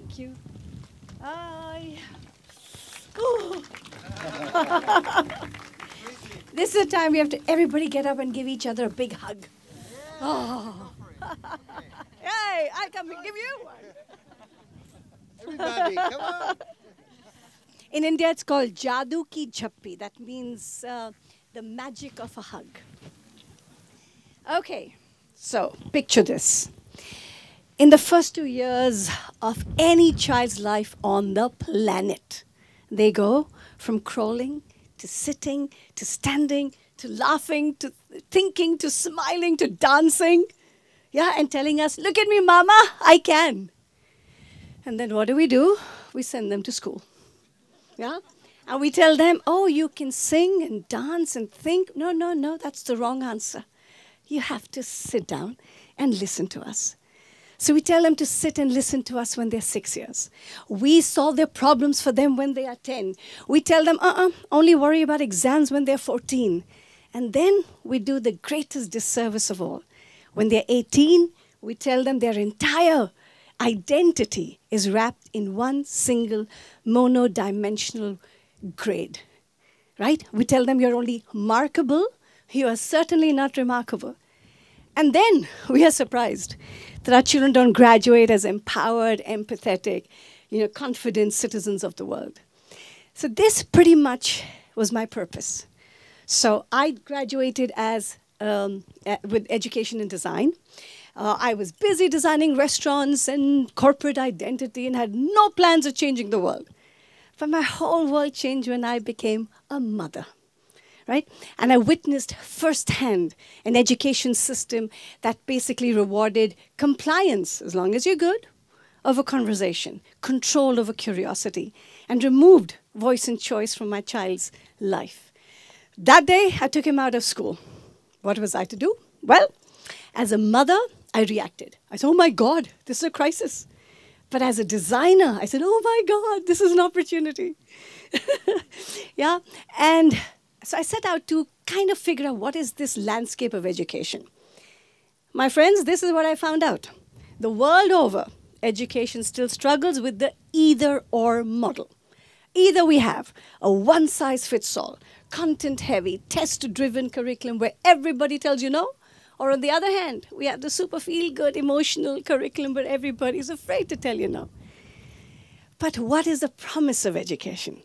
Thank you. Ooh. This is the time we have to everybody get up and give each other a big hug. Oh. Hey, I'll come and give you one. Everybody, come on. In India, it's called Jadoo Ki Jhappi. That means the magic of a hug. Okay, so picture this. In the first 2 years of any child's life on the planet, they go from crawling to sitting to standing to laughing to thinking to smiling to dancing. Yeah, and telling us, look at me, mama, I can. And then what do? We send them to school. Yeah? And we tell them, oh, you can sing and dance and think. No, no, no, that's the wrong answer. You have to sit down and listen to us. So we tell them to sit and listen to us when they're 6 years. We solve their problems for them when they are 10. We tell them, only worry about exams when they're 14. And then we do the greatest disservice of all. When they're 18, we tell them their entire identity is wrapped in one single monodimensional grade. Right? We tell them you're only markable, you are certainly not remarkable. And then we are surprised that our children don't graduate as empowered, empathetic, confident citizens of the world. So this pretty much was my purpose. So I graduated as with education and design. I was busy designing restaurants and corporate identity and had no plans of changing the world. But my whole world changed when I became a mother. Right? And I witnessed firsthand an education system that basically rewarded compliance, as long as you're good, over conversation, control over curiosity, and removed voice and choice from my child's life. That day, I took him out of school. What was I to do? Well, as a mother, I reacted. I said, oh my God, this is a crisis. But as a designer, I said, oh my God, this is an opportunity. Yeah, and so I set out to kind of figure out what is this landscape of education. My friends, this is what I found out. The world over, education still struggles with the either-or model. Either we have a one-size-fits-all, content-heavy, test-driven curriculum where everybody tells you no, or on the other hand, we have the super feel-good, emotional curriculum where everybody is afraid to tell you no. But what is the promise of education?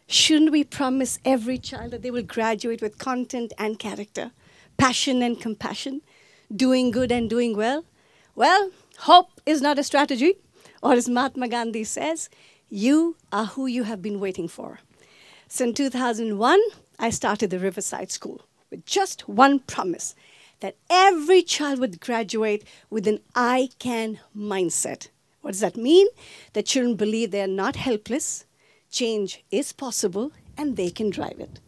Shouldn't we promise every child that they will graduate with content and character, passion and compassion, doing good and doing well? Well, hope is not a strategy, or as Mahatma Gandhi says, you are who you have been waiting for. So in 2001, I started the Riverside School with just one promise, that every child would graduate with an I can mindset. What does that mean? That children believe they are not helpless, change is possible, and they can drive it.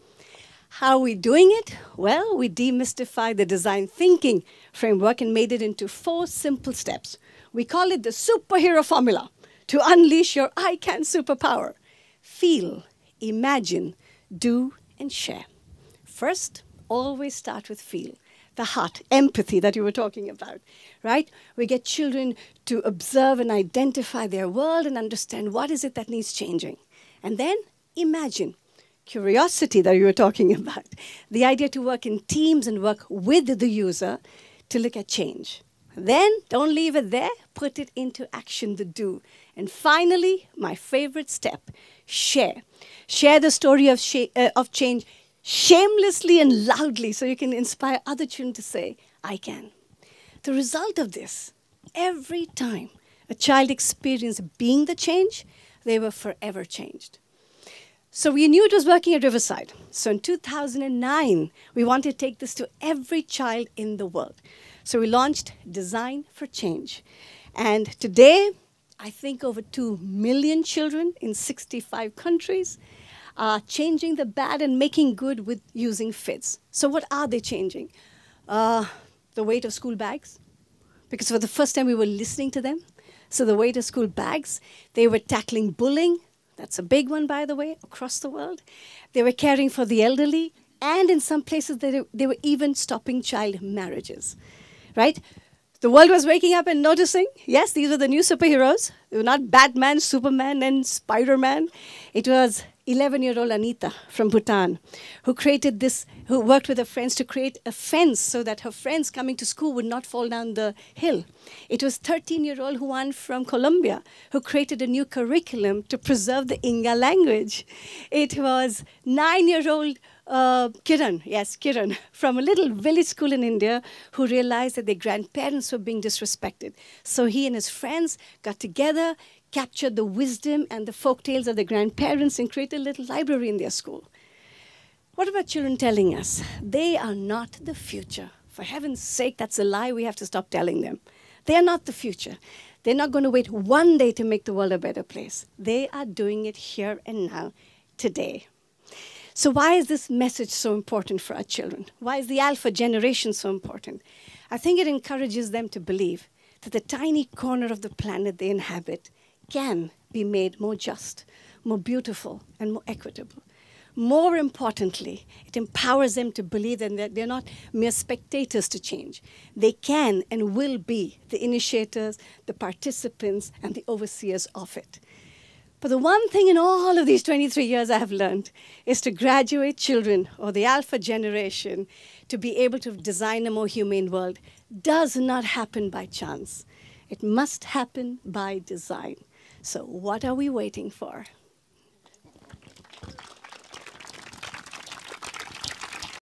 How are we doing it? Well, we demystified the design thinking framework and made it into 4 simple steps. We call it the superhero formula to unleash your I can superpower. Feel, imagine, do, and share. First, always start with feel. The heart, empathy that you were talking about, right? We get children to observe and identify their world and understand what is it that needs changing. And then imagine, curiosity that you were talking about, the idea to work in teams and work with the user to look at change. Then don't leave it there, put it into action, the do. And finally, my favorite step, share. Share the story of change shamelessly and loudly so you can inspire other children to say, I can. The result of this, every time a child experienced being the change, they were forever changed. So we knew it was working at Riverside. So in 2009, we wanted to take this to every child in the world. So we launched Design for Change. And today, I think over 2 million children in 65 countries are changing the bad and making good with using FIDS. So what are they changing? The weight of school bags, because for the first time we were listening to them. So the weight of school bags, they were tackling bullying. That's a big one, by the way, across the world. They were caring for the elderly, and in some places they were even stopping child marriages, right? The world was waking up and noticing, yes, these were the new superheroes. They were not Batman, Superman, and Spider-Man. It was 11-year-old Anita from Bhutan who created this, who worked with her friends to create a fence so that her friends coming to school would not fall down the hill. It was 13-year-old Juan from Colombia who created a new curriculum to preserve the Inga language. It was 9-year-old Kiran, from a little village school in India who realized that their grandparents were being disrespected. So he and his friends got together, captured the wisdom and the folk tales of their grandparents and created a little library in their school. What about children telling us? They are not the future. For heaven's sake, that's a lie we have to stop telling them. They are not the future. They're not going to wait one day to make the world a better place. They are doing it here and now, today. So why is this message so important for our children? Why is the alpha generation so important? I think it encourages them to believe that the tiny corner of the planet they inhabit can be made more just, more beautiful, and more equitable. More importantly, it empowers them to believe that they're not mere spectators to change. They can and will be the initiators, the participants, and the overseers of it. But the one thing in all of these 23 years I have learned is to graduate children, or the alpha generation, to be able to design a more humane world does not happen by chance. It must happen by design. So what are we waiting for?